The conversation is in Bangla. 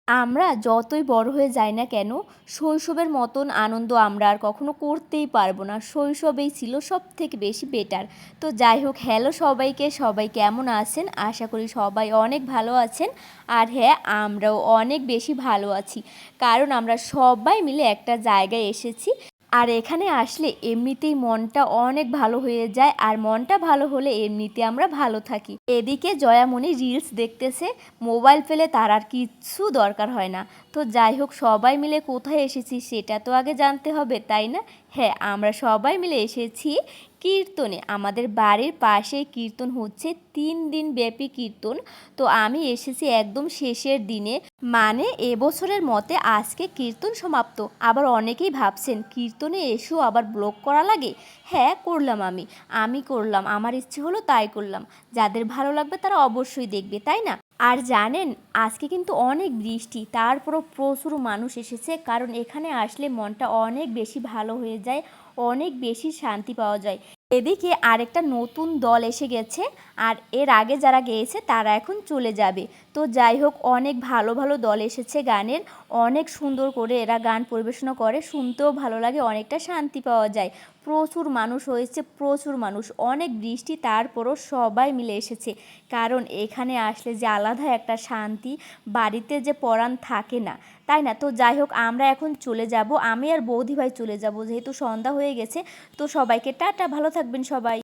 আমরা যতই বড় হয়ে যাই না কেন, শৈশবের মতন আনন্দ আমরা আর কখনো করতেই পারবো না। শৈশবেই ছিল সবথেকে বেশি বেটার। তো যাই হোক, হ্যালো সবাইকে, সবাই কেমন আছেন? আশা করি সবাই অনেক ভালো আছেন। আর হ্যাঁ, আমরাও অনেক বেশি ভালো আছি, কারণ আমরা সবাই মিলে একটা জায়গায় এসেছি। আর এখানে আসলে এমনিতেই মনটা অনেক ভালো হয়ে যায়, আর মনটা ভালো হলে এমনিতে আমরা ভালো থাকি। এদিকে জয়ামণি রিলস দেখতেছে, মোবাইল ফেলে তার আর কিচ্ছু দরকার হয় না। তো যাই হোক, সবাই মিলে কোথায় এসেছি সেটা তো আগে জানতে হবে, তাই না? হ্যাঁ, আমরা সবাই মিলে এসেছি কীর্তনে। আমাদের বাড়ির পাশে কীর্তন হচ্ছে, 3 দিন ব্যাপী কীর্তন। তো আমি এসেছি একদম শেষের দিনে, মানে এবছরের মতে আজকে কীর্তন সমাপ্ত। আবার অনেকেই ভাবছেন কীর্তনে এসেও আবার ব্লগ করা লাগে। হ্যাঁ, করলাম। আমি করলাম, আমার ইচ্ছে হলো তাই করলাম। যাদের ভালো লাগবে তারা অবশ্যই দেখবে, তাই না? আর জানেন, আজকে কিন্তু অনেক বৃষ্টি, তারপরও প্রচুর মানুষ এসেছে, কারণ এখানে আসলে মনটা অনেক বেশি ভালো হয়ে যায়, অনেক বেশি শান্তি পাওয়া যায়। এদিকে আরেকটা নতুন দল এসে গেছে, আর এর আগে যারা গেয়েছে তারা এখন চলে যাবে। তো যাই হোক, অনেক ভালো ভালো দল এসেছে গানের, অনেক সুন্দর করে এরা গান পরিবেশনা করে, শুনতেও ভালো লাগে, অনেকটা শান্তি পাওয়া যায়। প্রচুর মানুষ হয়েছে, প্রচুর মানুষ, অনেক বৃষ্টি, তারপরও সবাই মিলে এসেছে। কারণ এখানে আসলে যে আলাদা একটা শান্তি, বাড়িতে যে পরাণ থাকে না, তাই না? তো যাই হোক, আমরা এখন চলে যাব, আমি আর বৌদি ভাই চলে যাব, যেহেতু সন্ধ্যা হয়ে গেছে। তো সবাইকে টাটা, ভালো থাকবেন সবাই।